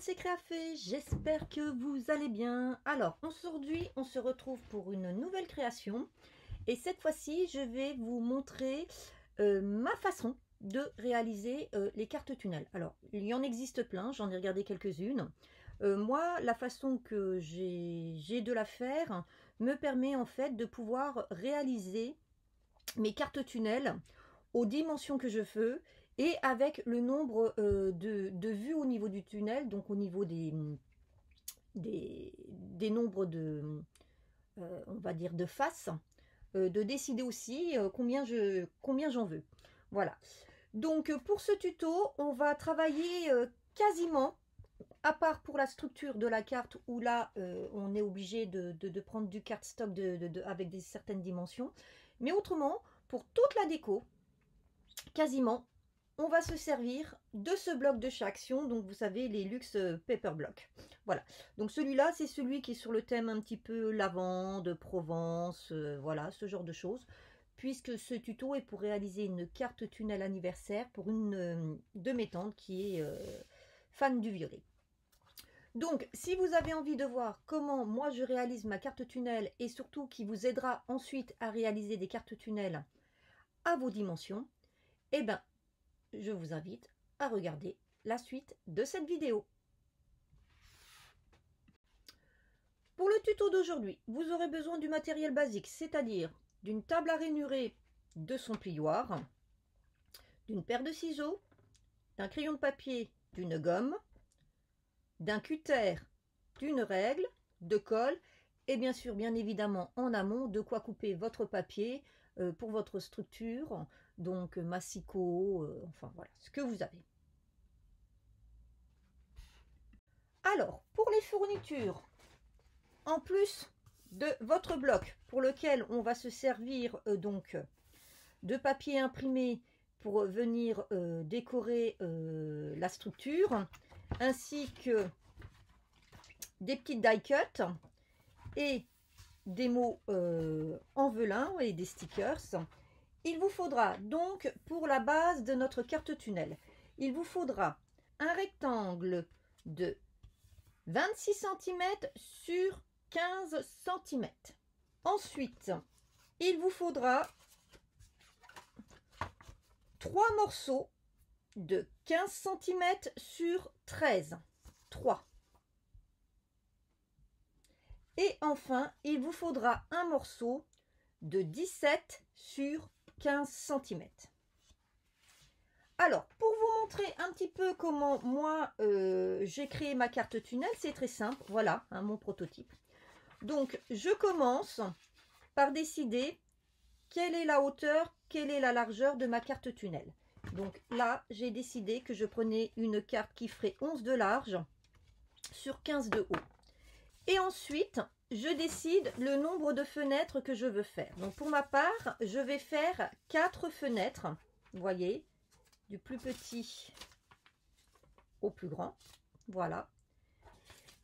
monde, c'est Créafait, j'espère que vous allez bien. Alors aujourd'hui on se retrouve pour une nouvelle création et cette fois-ci je vais vous montrer ma façon de réaliser les cartes tunnels. Alors il y en existe plein, j'en ai regardé quelques-unes. Moi la façon que j'ai de la faire me permet en fait de pouvoir réaliser mes cartes tunnels aux dimensions que je veux et avec le nombre de vues au niveau du tunnel, donc au niveau des nombres de, on va dire, de faces, de décider aussi combien j'en veux. Voilà. Donc pour ce tuto, on va travailler quasiment, à part pour la structure de la carte où là on est obligé de prendre du cardstock avec des certaines dimensions, mais autrement pour toute la déco, quasiment, on va se servir de ce bloc de chez Action, donc vous savez les luxe paper block. Voilà, donc celui-là c'est celui qui est sur le thème un petit peu lavande, Provence, voilà, ce genre de choses, puisque ce tuto est pour réaliser une carte tunnel anniversaire pour une de mes tantes qui est fan du violet. Donc si vous avez envie de voir comment moi je réalise ma carte tunnel et surtout qui vous aidera ensuite à réaliser des cartes tunnel à vos dimensions, eh bien je vous invite à regarder la suite de cette vidéo. Pour le tuto d'aujourd'hui, vous aurez besoin du matériel basique, c'est-à-dire d'une table à ranurer, de son plioir, d'une paire de ciseaux, d'un crayon de papier, d'une gomme, d'un cutter, d'une règle, de colle et bien sûr, bien évidemment, en amont, de quoi couper votre papier pour votre structure, donc massicot, enfin voilà, ce que vous avez. Alors, pour les fournitures, en plus de votre bloc pour lequel on va se servir donc de papier imprimé pour venir décorer la structure, ainsi que des petites die cut et des mots en velin et des stickers. Il vous faudra donc pour la base de notre carte tunnel, il vous faudra un rectangle de 26 cm sur 15 cm. Ensuite, il vous faudra 3 morceaux de 15 cm sur 13. 3. Et enfin, il vous faudra un morceau de 17 sur 15 cm. Alors, pour vous montrer un petit peu comment moi j'ai créé ma carte tunnel, c'est très simple. Voilà, hein, mon prototype. Donc, je commence par décider quelle est la hauteur, quelle est la largeur de ma carte tunnel. Donc là, j'ai décidé que je prenais une carte qui ferait 11 de large sur 15 de haut. Et ensuite, je décide le nombre de fenêtres que je veux faire. Donc pour ma part, je vais faire 4 fenêtres. Vous voyez, du plus petit au plus grand. Voilà.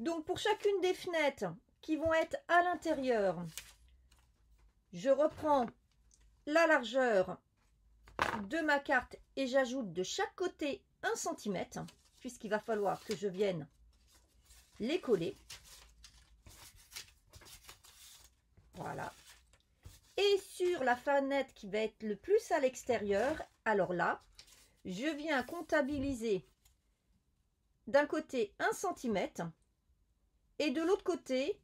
Donc pour chacune des fenêtres qui vont être à l'intérieur, je reprends la largeur de ma carte et j'ajoute de chaque côté 1 cm, puisqu'il va falloir que je vienne les coller. Voilà. Et sur la fenêtre qui va être le plus à l'extérieur, alors là, je viens comptabiliser d'un côté 1 cm et de l'autre côté,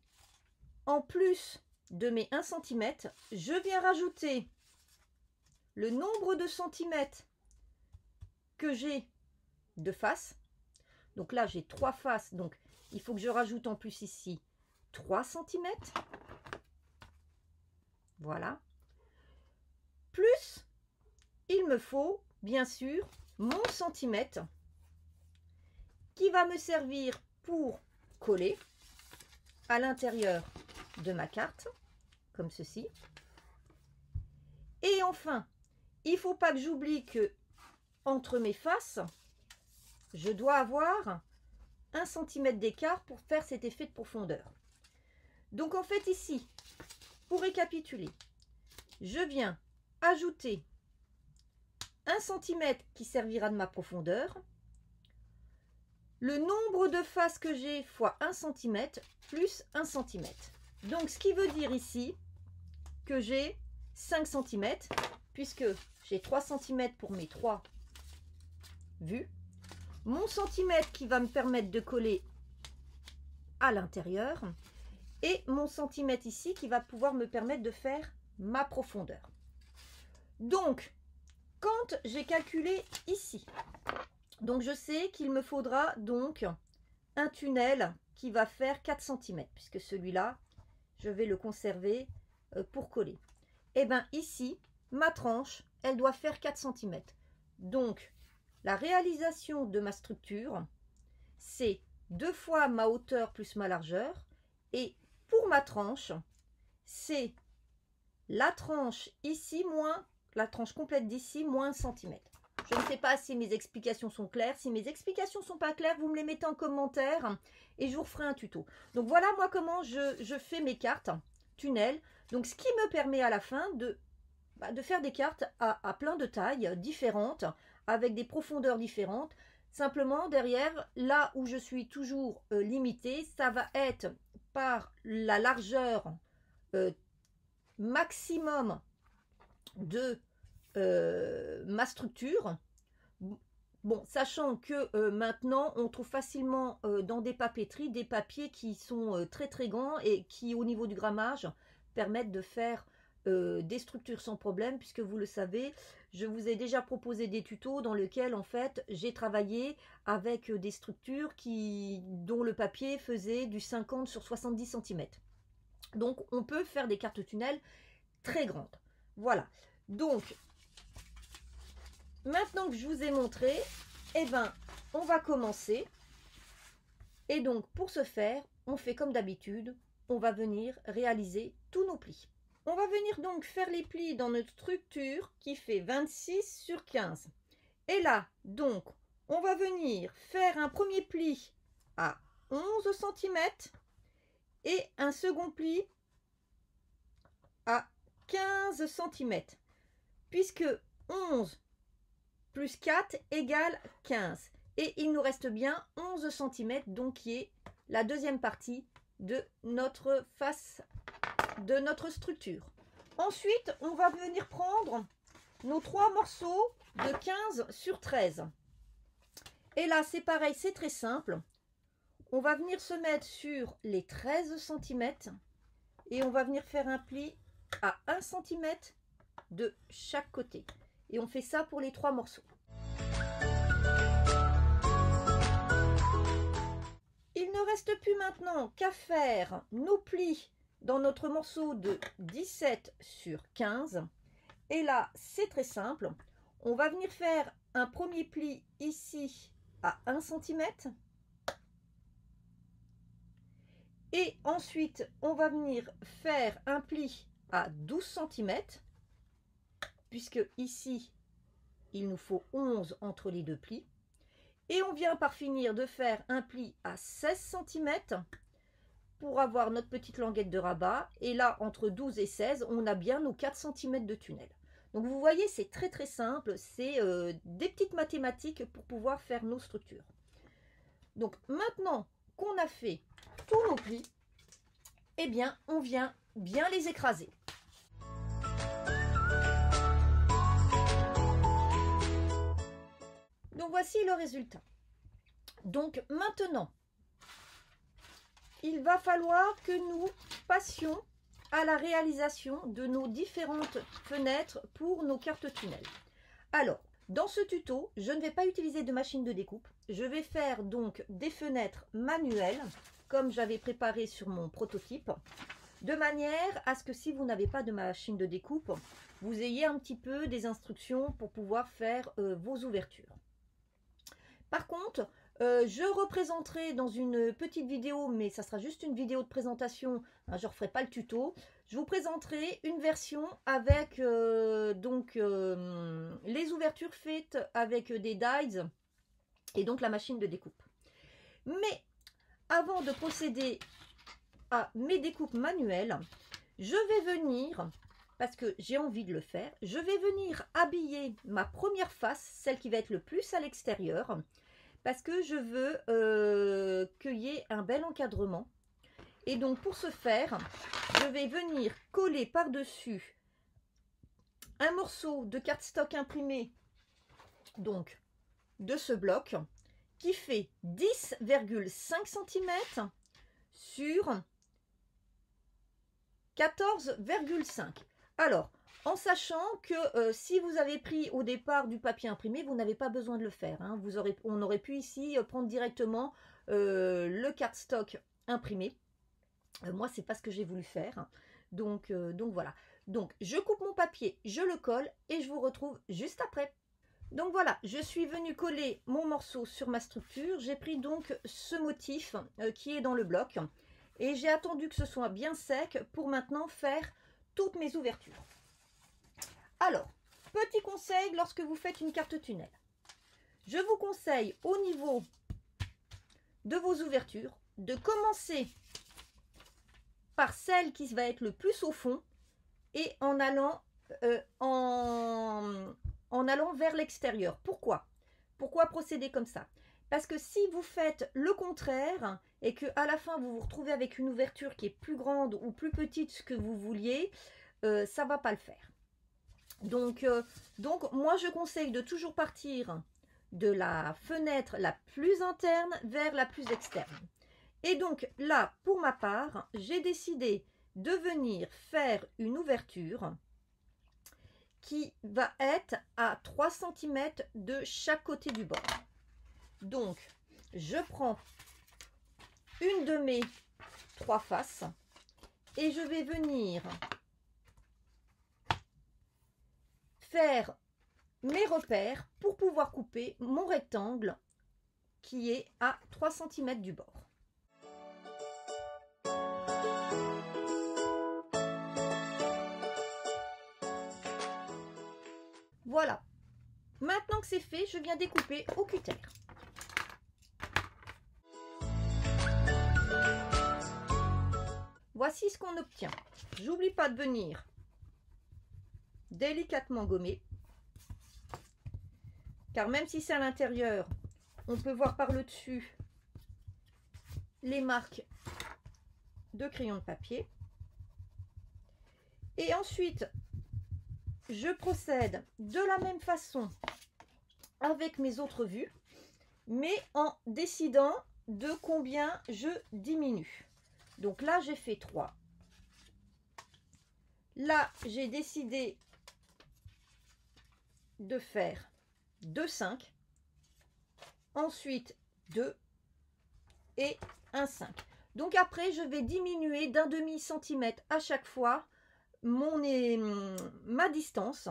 en plus de mes 1 cm, je viens rajouter le nombre de centimètres que j'ai de face. Donc là, j'ai 3 faces, donc il faut que je rajoute en plus ici 3 cm. Voilà. Plus, il me faut, bien sûr, mon centimètre qui va me servir pour coller à l'intérieur de ma carte, comme ceci. Et enfin, il ne faut pas que j'oublie que entre mes faces, je dois avoir 1 cm d'écart pour faire cet effet de profondeur. Donc en fait ici, pour récapituler, je viens ajouter 1 cm qui servira de ma profondeur, le nombre de faces que j'ai fois 1 cm plus 1 cm. Donc, ce qui veut dire ici que j'ai 5 cm, puisque j'ai 3 cm pour mes 3 vues. Mon centimètre qui va me permettre de coller à l'intérieur. Et mon centimètre ici qui va pouvoir me permettre de faire ma profondeur. Donc, quand j'ai calculé ici, donc je sais qu'il me faudra donc un tunnel qui va faire 4 cm, puisque celui-là, je vais le conserver pour coller. Et bien ici, ma tranche, elle doit faire 4 cm. Donc, la réalisation de ma structure, c'est 2 fois ma hauteur plus ma largeur. Et pour ma tranche, c'est la tranche ici moins la tranche complète d'ici moins 1 cm. Je ne sais pas si mes explications sont claires. Si mes explications ne sont pas claires, vous me les mettez en commentaire et je vous referai un tuto. Donc voilà moi comment je fais mes cartes tunnels. Donc ce qui me permet à la fin de faire des cartes à plein de tailles différentes, avec des profondeurs différentes. Simplement derrière, là où je suis toujours limitée, ça va être par la largeur maximum de ma structure. Bon, sachant que maintenant, on trouve facilement dans des papeteries des papiers qui sont très très grands et qui, au niveau du grammage, permettent de faire des structures sans problème, puisque vous le savez, je vous ai déjà proposé des tutos dans lesquels en fait j'ai travaillé avec des structures dont le papier faisait du 50 sur 70 cm. Donc on peut faire des cartes tunnels très grandes. Voilà. Donc maintenant que je vous ai montré, eh ben on va commencer. Et donc pour ce faire, on fait comme d'habitude, on va venir réaliser tous nos plis. On va venir donc faire les plis dans notre structure qui fait 26 sur 15. Et là, donc, on va venir faire un premier pli à 11 cm et un second pli à 15 cm. Puisque 11 plus 4 égale 15. Et il nous reste bien 11 cm, donc qui est la deuxième partie de notre face de notre structure. Ensuite, on va venir prendre nos 3 morceaux de 15 sur 13. Et là, c'est pareil, c'est très simple. On va venir se mettre sur les 13 cm et on va venir faire un pli à 1 cm de chaque côté. Et on fait ça pour les 3 morceaux. Il ne reste plus maintenant qu'à faire nos plis dans notre morceau de 17 sur 15. Et là, c'est très simple. On va venir faire un premier pli ici à 1 cm. Et ensuite, on va venir faire un pli à 12 cm. Puisque ici, il nous faut 11 entre les deux plis. Et on vient par finir de faire un pli à 16 cm. Pour avoir notre petite languette de rabat. Et là, entre 12 et 16, on a bien nos 4 cm de tunnel. Donc, vous voyez, c'est très, très simple. C'est des petites mathématiques pour pouvoir faire nos structures. Donc, maintenant qu'on a fait tous nos plis, eh bien, on vient bien les écraser. Donc, voici le résultat. Donc, maintenant, il va falloir que nous passions à la réalisation de nos différentes fenêtres pour nos cartes tunnels. Alors, dans ce tuto, je ne vais pas utiliser de machine de découpe. Je vais faire donc des fenêtres manuelles, comme j'avais préparé sur mon prototype, de manière à ce que si vous n'avez pas de machine de découpe, vous ayez un petit peu des instructions pour pouvoir faire vos ouvertures. Par contre, je représenterai dans une petite vidéo, mais ça sera juste une vidéo de présentation, hein, je ne referai pas le tuto. Je vous présenterai une version avec les ouvertures faites avec des dies et donc la machine de découpe. Mais avant de procéder à mes découpes manuelles, je vais venir, parce que j'ai envie de le faire, je vais venir habiller ma première face, celle qui va être le plus à l'extérieur, parce que je veux qu'il y ait un bel encadrement. Et donc pour ce faire, je vais venir coller par-dessus un morceau de cardstock imprimé, donc de ce bloc, qui fait 10,5 cm sur 14,5. Alors, en sachant que si vous avez pris au départ du papier imprimé, vous n'avez pas besoin de le faire. Hein. On aurait pu ici prendre directement le cardstock imprimé. Moi, c'est pas ce que j'ai voulu faire. Donc voilà. Donc, je coupe mon papier, je le colle et je vous retrouve juste après. Donc voilà, je suis venue coller mon morceau sur ma structure. J'ai pris donc ce motif qui est dans le bloc et j'ai attendu que ce soit bien sec pour maintenant faire toutes mes ouvertures. Alors, petit conseil lorsque vous faites une carte tunnel. Je vous conseille au niveau de vos ouvertures de commencer par celle qui va être le plus au fond et en allant vers l'extérieur. Pourquoi procéder comme ça? Parce que si vous faites le contraire et que à la fin vous vous retrouvez avec une ouverture qui est plus grande ou plus petite que vous vouliez, ça va pas le faire. Donc moi je conseille de toujours partir de la fenêtre la plus interne vers la plus externe. Et donc là, pour ma part, j'ai décidé de venir faire une ouverture qui va être à 3 cm de chaque côté du bord. Donc, je prends une de mes 3 faces et je vais venir faire mes repères pour pouvoir couper mon rectangle qui est à 3 cm du bord. Voilà. Maintenant que c'est fait, je viens découper au cutter. Voici ce qu'on obtient. J'oublie pas de venir délicatement gommer. Car même si c'est à l'intérieur, on peut voir par le dessus les marques de crayon de papier. Et ensuite, je procède de la même façon avec mes autres vues, mais en décidant de combien je diminue. Donc là, j'ai fait 3. Là, j'ai décidé de faire 2,5. Ensuite, 2 et 1,5. Donc après, je vais diminuer d'un demi-centimètre à chaque fois ma distance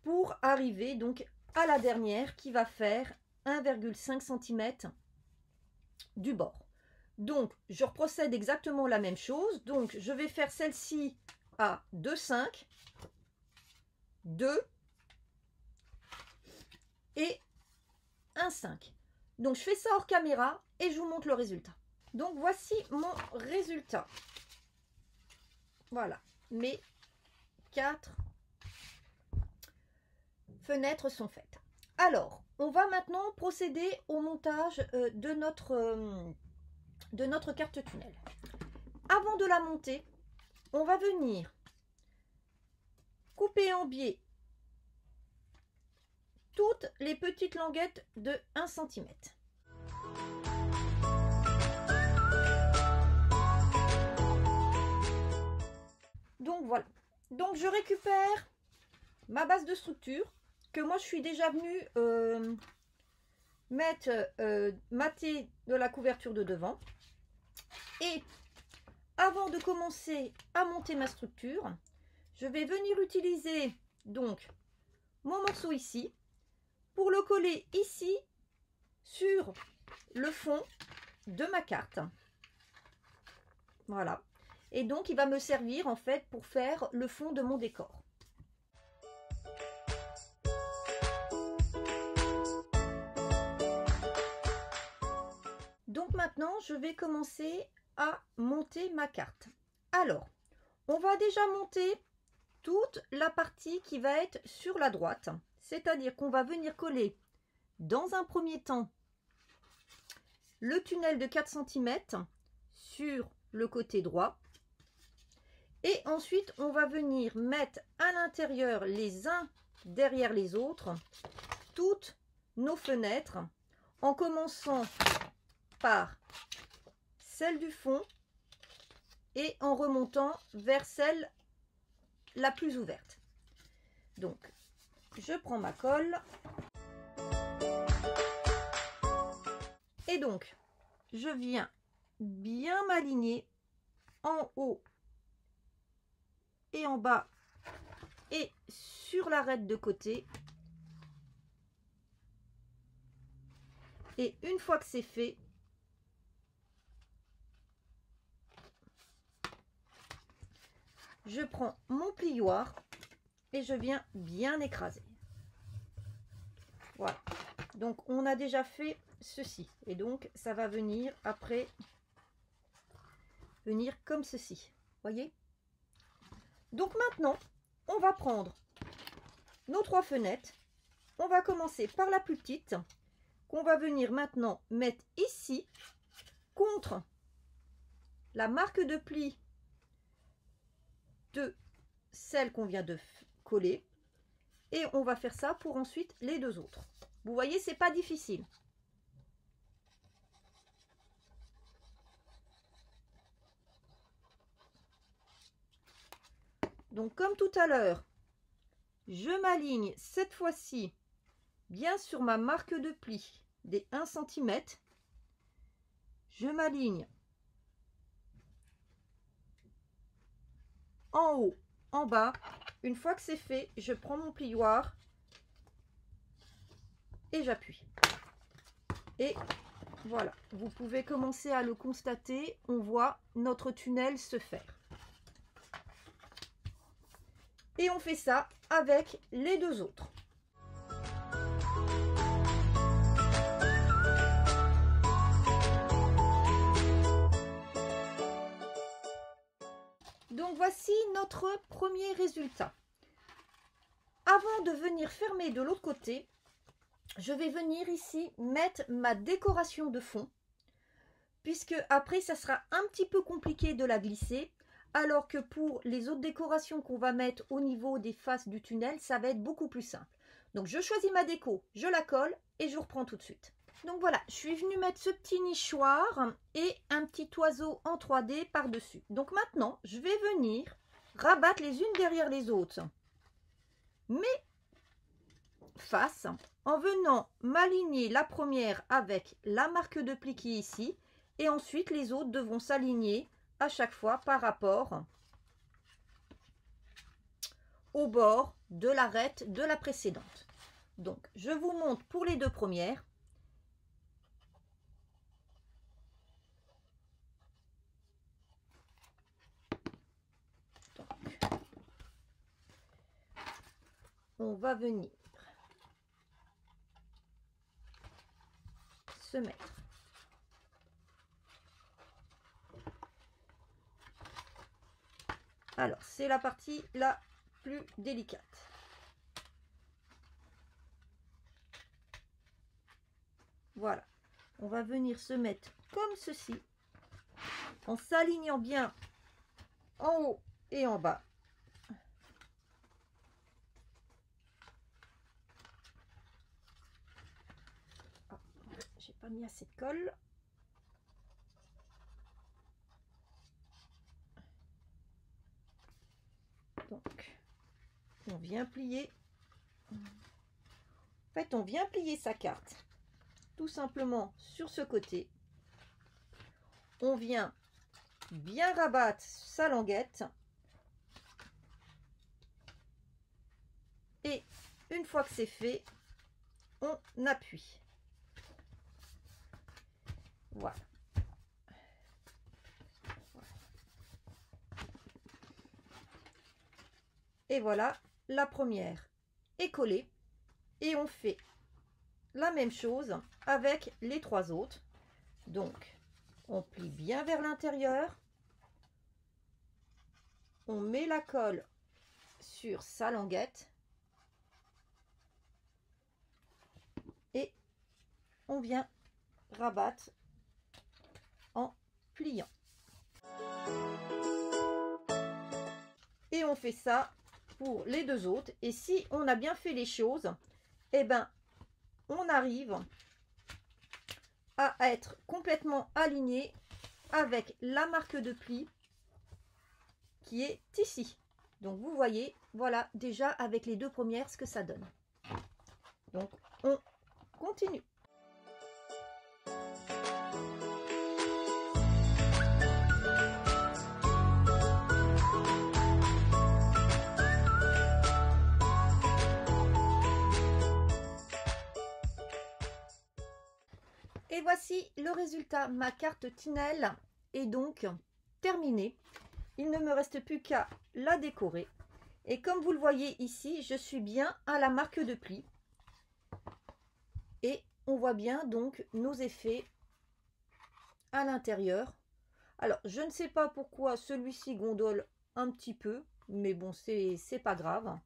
pour arriver donc à la dernière qui va faire 1,5 cm du bord. Donc je reprocède exactement la même chose. Donc je vais faire celle-ci à 2,5, 2 et 1,5. Donc je fais ça hors caméra et je vous montre le résultat. Donc voici mon résultat. Voilà. Mes 4 fenêtres sont faites. Alors, on va maintenant procéder au montage de notre carte tunnel. Avant de la monter, on va venir couper en biais toutes les petites languettes de 1 cm. Donc voilà. Donc je récupère ma base de structure que moi je suis déjà venue mater de la couverture de devant. Et avant de commencer à monter ma structure, je vais venir utiliser donc mon morceau ici pour le coller ici sur le fond de ma carte. Voilà. Et donc, il va me servir en fait pour faire le fond de mon décor. Donc maintenant, je vais commencer à monter ma carte. Alors, on va déjà monter toute la partie qui va être sur la droite. C'est-à-dire qu'on va venir coller dans un premier temps le tunnel de 4 cm sur le côté droit. Et ensuite, on va venir mettre à l'intérieur, les uns derrière les autres, toutes nos fenêtres, en commençant par celle du fond et en remontant vers celle la plus ouverte. Donc, je prends ma colle. Et donc, je viens bien m'aligner en haut et en bas et sur l'arête de côté. Et une fois que c'est fait, je prends mon plioir et je viens bien écraser. Voilà. Donc, on a déjà fait ceci. Et donc, ça va venir après, venir comme ceci. Voyez? Donc, maintenant, on va prendre nos 3 fenêtres. On va commencer par la plus petite, qu'on va venir maintenant mettre ici, contre la marque de pli de celle qu'on vient de coller. Et on va faire ça pour ensuite les 2 autres. Vous voyez, c'est pas difficile. Donc, comme tout à l'heure, je m'aligne cette fois-ci bien sur ma marque de pli des 1 cm. Je m'aligne en haut, en bas. Une fois que c'est fait, je prends mon plioir et j'appuie. Et voilà, vous pouvez commencer à le constater. On voit notre tunnel se faire. Et on fait ça avec les 2 autres. Donc voici notre premier résultat. Avant de venir fermer de l'autre côté, je vais venir ici mettre ma décoration de fond, puisque après ça sera un petit peu compliqué de la glisser, alors que pour les autres décorations qu'on va mettre au niveau des faces du tunnel, ça va être beaucoup plus simple. Donc je choisis ma déco, je la colle et je reprends tout de suite. Donc voilà, je suis venue mettre ce petit nichoir et un petit oiseau en 3D par-dessus. Donc maintenant, je vais venir rabattre les unes derrière les autres mes faces en venant m'aligner la première avec la marque de pli qui est ici, et ensuite les autres devront s'aligner à chaque fois par rapport au bord de l'arête de la précédente. Donc je vous montre pour les 2 premières. Donc, on va venir se mettre alors c'est la partie la plus délicate. Voilà, on va venir se mettre comme ceci en s'alignant bien en haut et en bas. Oh, j'ai pas mis assez de colle. Donc, on vient plier. En fait, on vient plier sa carte tout simplement sur ce côté. On vient bien rabattre sa languette. Et une fois que c'est fait, on appuie. Voilà. Et voilà, la première est collée. Et on fait la même chose avec les 3 autres. Donc, on plie bien vers l'intérieur. On met la colle sur sa languette. Et on vient rabattre pliant. Et on fait ça pour les deux autres. Et si on a bien fait les choses, eh ben, on arrive à être complètement aligné avec la marque de pli qui est ici. Donc vous voyez, voilà déjà avec les deux premières ce que ça donne. Donc on continue. Et voici le résultat. Ma carte Tinel est donc terminée. Il ne me reste plus qu'à la décorer. Et comme vous le voyez ici, je suis bien à la marque de pli. Et on voit bien donc nos effets à l'intérieur. Alors, je ne sais pas pourquoi celui-ci gondole un petit peu, mais bon, c'est pas grave.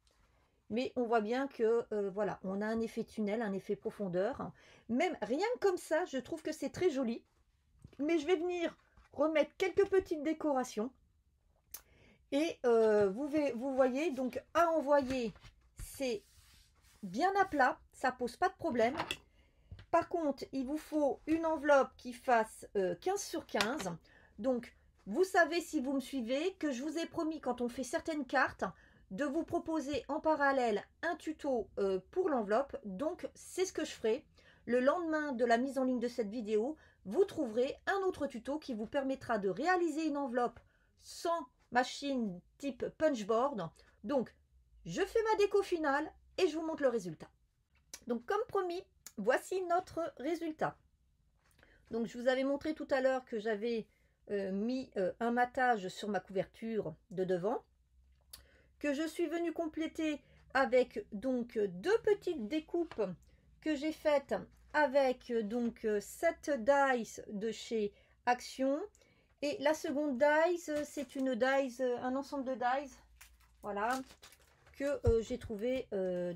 Mais on voit bien que, voilà, on a un effet tunnel, un effet profondeur. Même rien que comme ça, je trouve que c'est très joli. Mais je vais venir remettre quelques petites décorations. Et vous voyez, donc à envoyer, c'est bien à plat, ça pose pas de problème. Par contre, il vous faut une enveloppe qui fasse 15 sur 15. Donc, vous savez, si vous me suivez, que je vous ai promis, quand on fait certaines cartes, de vous proposer en parallèle un tuto pour l'enveloppe. Donc, c'est ce que je ferai. Le lendemain de la mise en ligne de cette vidéo, vous trouverez un autre tuto qui vous permettra de réaliser une enveloppe sans machine type punchboard. Donc, je fais ma déco finale et je vous montre le résultat. Donc, comme promis, voici notre résultat. Donc, je vous avais montré tout à l'heure que j'avais mis un matage sur ma couverture de devant, que je suis venue compléter avec donc deux petites découpes que j'ai faites avec donc cette dies de chez Action. Et la seconde dies, c'est une dies, un ensemble de dies, voilà, que j'ai trouvé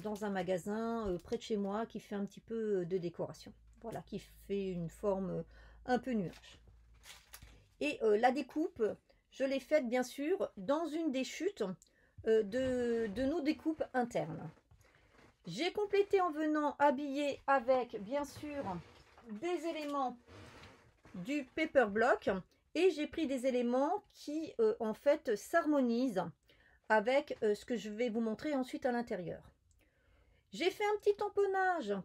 dans un magasin près de chez moi qui fait un petit peu de décoration. Voilà, qui fait une forme un peu nuage. Et la découpe, je l'ai faite bien sûr dans une des chutes de nos découpes internes. J'ai complété en venant habiller avec bien sûr des éléments du paper block et j'ai pris des éléments qui en fait s'harmonisent avec ce que je vais vous montrer ensuite à l'intérieur. J'ai fait un petit tamponnage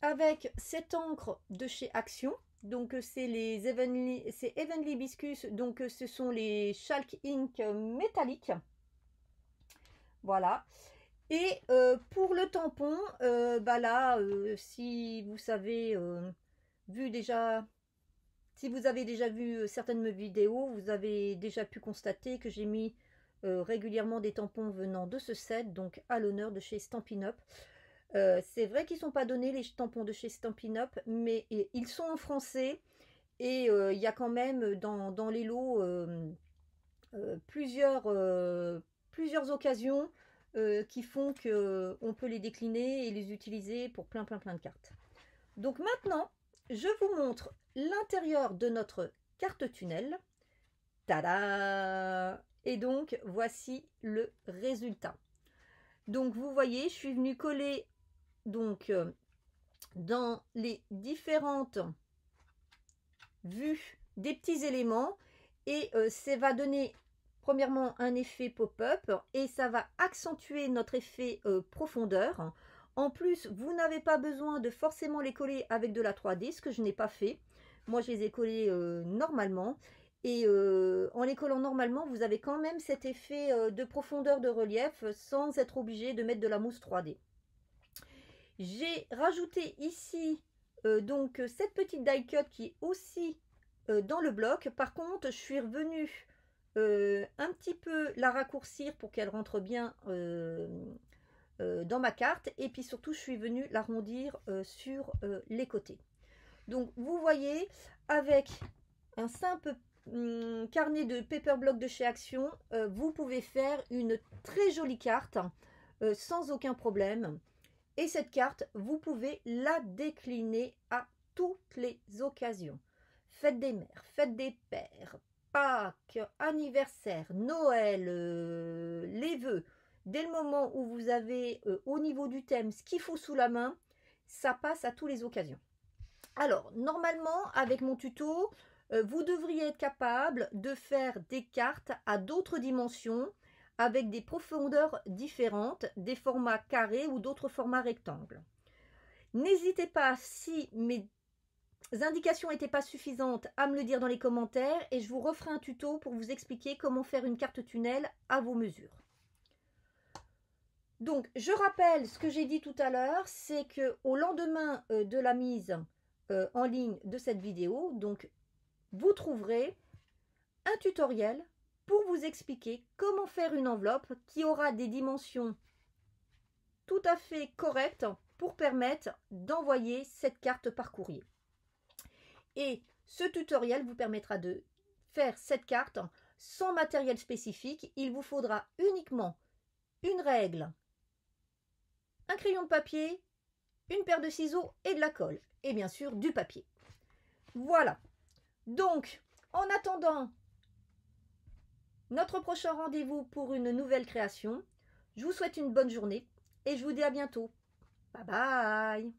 avec cette encre de chez Action. Donc c'est les Heavenly Hibiscus, donc ce sont les Chalk Ink métalliques. Voilà. Et pour le tampon, bah là, si vous savez si vous avez déjà vu certaines de mes vidéos, vous avez déjà pu constater que j'ai mis régulièrement des tampons venant de ce set, donc à l'honneur de chez Stampin' Up. C'est vrai qu'ils ne sont pas donnés les tampons de chez Stampin' Up, mais ils sont en français et il y a quand même dans les lots plusieurs occasions qui font qu'on peut les décliner et les utiliser pour plein de cartes. Donc maintenant, je vous montre l'intérieur de notre carte tunnel. Tada! Et donc, voici le résultat. Donc, vous voyez, je suis venue coller donc dans les différentes vues des petits éléments et ça va donner premièrement un effet pop-up et ça va accentuer notre effet profondeur. En plus, vous n'avez pas besoin de forcément les coller avec de la 3D, ce que je n'ai pas fait. Moi, je les ai collés normalement. Et en les collant normalement, vous avez quand même cet effet de profondeur de relief sans être obligé de mettre de la mousse 3D. J'ai rajouté ici donc cette petite die cut qui est aussi dans le bloc. Par contre, je suis revenue un petit peu la raccourcir pour qu'elle rentre bien dans ma carte. Et puis surtout, je suis venue l'arrondir sur les côtés. Donc, vous voyez, avec un simple carnet de paper block de chez Action, vous pouvez faire une très jolie carte sans aucun problème. Et cette carte, vous pouvez la décliner à toutes les occasions. fête des mères, fête des pères, Pâques, anniversaire, Noël, les vœux, dès le moment où vous avez au niveau du thème ce qu'il faut sous la main, ça passe à toutes les occasions. Alors, normalement, avec mon tuto, vous devriez être capable de faire des cartes à d'autres dimensions, avec des profondeurs différentes, des formats carrés ou d'autres formats rectangles. N'hésitez pas, si mes indications n'étaient pas suffisantes, à me le dire dans les commentaires et je vous referai un tuto pour vous expliquer comment faire une carte tunnel à vos mesures. Donc, je rappelle ce que j'ai dit tout à l'heure, c'est qu'au lendemain de la mise en ligne de cette vidéo, donc vous trouverez un tutoriel pour vous expliquer comment faire une enveloppe qui aura des dimensions tout à fait correctes pour permettre d'envoyer cette carte par courrier. Et ce tutoriel vous permettra de faire cette carte sans matériel spécifique. Il vous faudra uniquement une règle, un crayon de papier, une paire de ciseaux et de la colle. Et bien sûr du papier. Voilà. Donc, en attendant notre prochain rendez-vous pour une nouvelle création, je vous souhaite une bonne journée et je vous dis à bientôt. Bye bye.